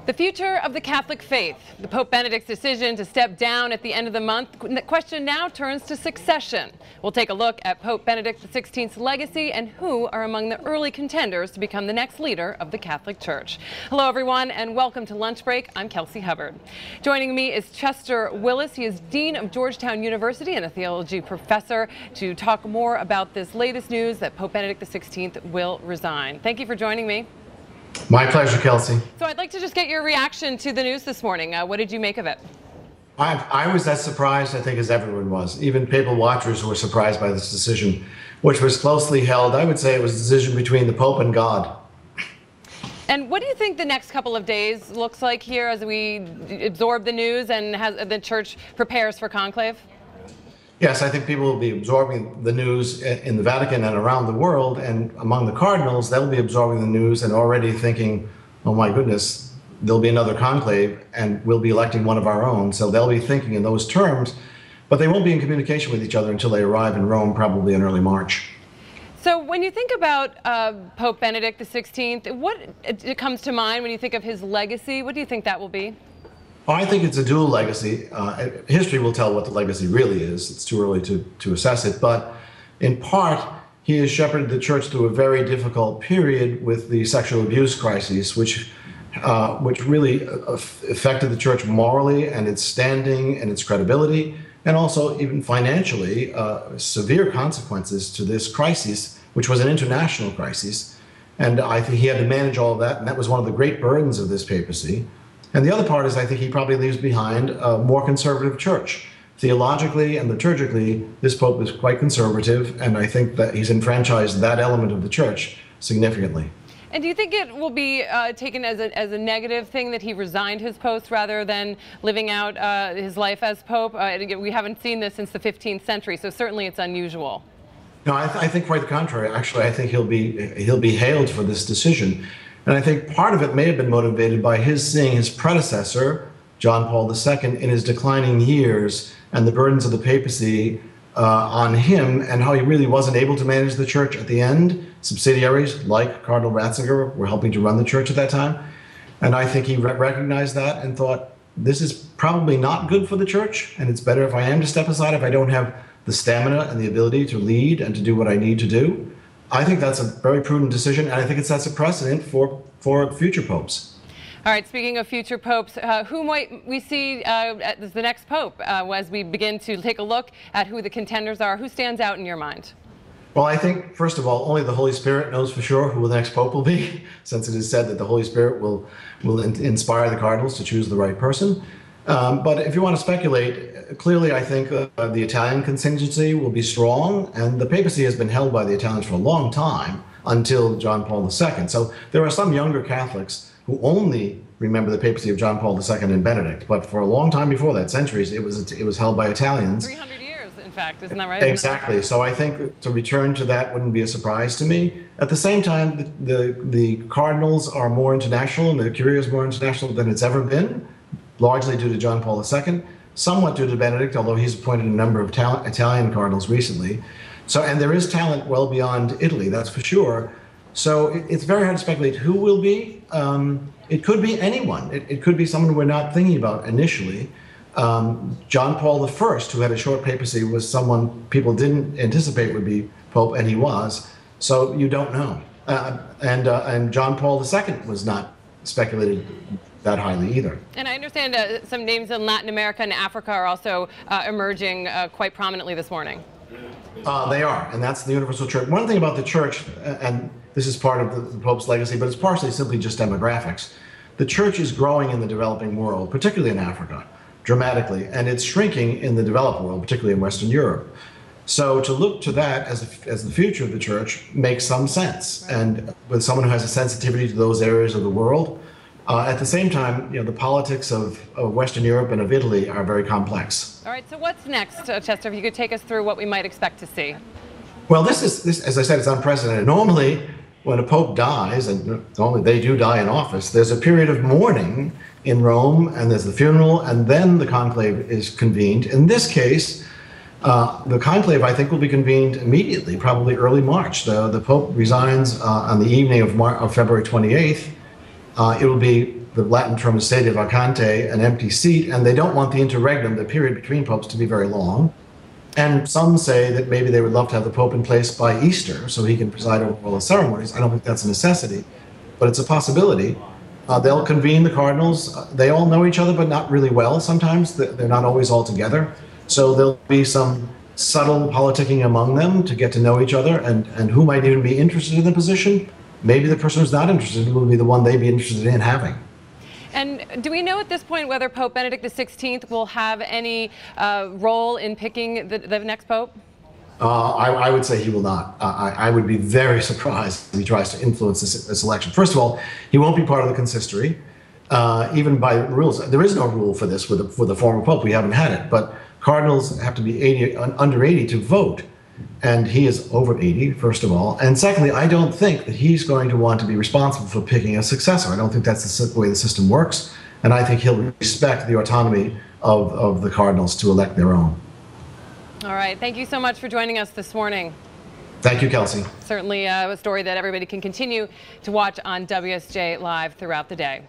The future of the Catholic faith. The Pope Benedict's decision to step down at the end of the month. The question now turns to succession. We'll take a look at Pope Benedict XVI's legacy and who are among the early contenders to become the next leader of the Catholic Church. Hello, everyone, and welcome to Lunch Break. I'm Kelsey Hubbard. Joining me is Chester Gillis. He is Dean of Georgetown University and a theology professor to talk more about this latest news that Pope Benedict XVI will resign. Thank you for joining me. My pleasure, Kelsey. So I'd like to just get your reaction to the news this morning. What did you make of it? I was as surprised, I think, as everyone was. Even papal watchers were surprised by this decision, which was closely held. I would say it was a decision between the Pope and God. And what do you think the next couple of days looks like here as we absorb the news and the Church prepares for conclave? Yes, I think people will be absorbing the news in the Vatican and around the world, and among the cardinals, they'll be absorbing the news and already thinking, oh my goodness, there'll be another conclave and we'll be electing one of our own. So they'll be thinking in those terms, but they won't be in communication with each other until they arrive in Rome, probably in early March. So when you think about Pope Benedict XVI, what comes to mind when you think of his legacy? What do you think that will be? Well, I think it's a dual legacy. History will tell what the legacy really is. It's too early to assess it. But in part, he has shepherded the Church through a very difficult period with the sexual abuse crisis, which really affected the Church morally and its standing and its credibility, and also even financially, severe consequences to this crisis, which was an international crisis. And I think he had to manage all of that, and that was one of the great burdens of this papacy. And the other part is I think he probably leaves behind a more conservative church. Theologically and liturgically, this Pope is quite conservative, and I think that he's enfranchised that element of the church significantly. And do you think it will be taken as a negative thing that he resigned his post rather than living out his life as Pope? We haven't seen this since the 15th century, so certainly it's unusual. No, I think quite the contrary. Actually, I think he'll be hailed for this decision. And I think part of it may have been motivated by his seeing his predecessor, John Paul II, in his declining years and the burdens of the papacy on him, and how he really wasn't able to manage the church at the end. Subsidiaries like Cardinal Ratzinger were helping to run the church at that time. And I think he recognized that and thought, this is probably not good for the church, and it's better if I am to step aside if I don't have the stamina and the ability to lead and to do what I need to do. I think that's a very prudent decision, and I think it sets a precedent for future popes. All right, speaking of future popes, who might we see as the next pope as we begin to take a look at who the contenders are? Who stands out in your mind? Well, I think, first of all, only the Holy Spirit knows for sure who the next pope will be, since it is said that the Holy Spirit will inspire the cardinals to choose the right person. But if you want to speculate, clearly I think the Italian contingency will be strong, and the papacy has been held by the Italians for a long time, until John Paul II. So there are some younger Catholics who only remember the papacy of John Paul II and Benedict, but for a long time before that, centuries, it was held by Italians. 300 years, in fact, isn't that right? Exactly. So I think to return to that wouldn't be a surprise to me. At the same time, the cardinals are more international, and the Curia is more international than it's ever been, largely due to John Paul II, somewhat due to Benedict, although he's appointed a number of Italian cardinals recently. So, and there is talent well beyond Italy, that's for sure. So it's very hard to speculate who will be. It could be anyone. It could be someone we're not thinking about initially. John Paul I, who had a short papacy, was someone people didn't anticipate would be Pope, and he was. So you don't know. And John Paul II was not speculated that highly either. And I understand some names in Latin America and Africa are also emerging quite prominently this morning. They are, and that's the universal church. One thing about the church, and this is part of the Pope's legacy, but it's partially simply just demographics. The church is growing in the developing world, particularly in Africa, dramatically, and it's shrinking in the developed world, particularly in Western Europe. So to look to that as the future of the church makes some sense. And with someone who has a sensitivity to those areas of the world, at the same time, the politics of Western Europe and of Italy are very complex. All right, so what's next, Chester? If you could take us through what we might expect to see. Well, this, as I said, it's unprecedented. Normally, when a pope dies, and normally they do die in office, there's a period of mourning in Rome, and there's the funeral, and then the conclave is convened. In this case, The conclave, I think, will be convened immediately, probably early March. The Pope resigns on the evening of February 28th. It will be, the Latin term is sede vacante, an empty seat, and they don't want the interregnum, the period between popes, to be very long. And some say that maybe they would love to have the Pope in place by Easter so he can preside over all the ceremonies. I don't think that's a necessity, but it's a possibility. They'll convene the cardinals. They all know each other, but not really well sometimes. They're not always all together. So there'll be some subtle politicking among them to get to know each other, and who might even be interested in the position. Maybe the person who's not interested will be the one they'd be interested in having. And do we know at this point whether Pope Benedict XVI will have any role in picking the next pope? I would say he will not. I would be very surprised if he tries to influence this election. First of all, he won't be part of the consistory, even by rules. There is no rule for this with the former pope. We haven't had it. But cardinals have to be under 80 to vote. And he is over 80, first of all. And secondly, I don't think that he's going to want to be responsible for picking a successor. I don't think that's the way the system works. And I think he'll respect the autonomy of the cardinals to elect their own. All right. Thank you so much for joining us this morning. Thank you, Kelsey. Certainly a story that everybody can continue to watch on WSJ Live throughout the day.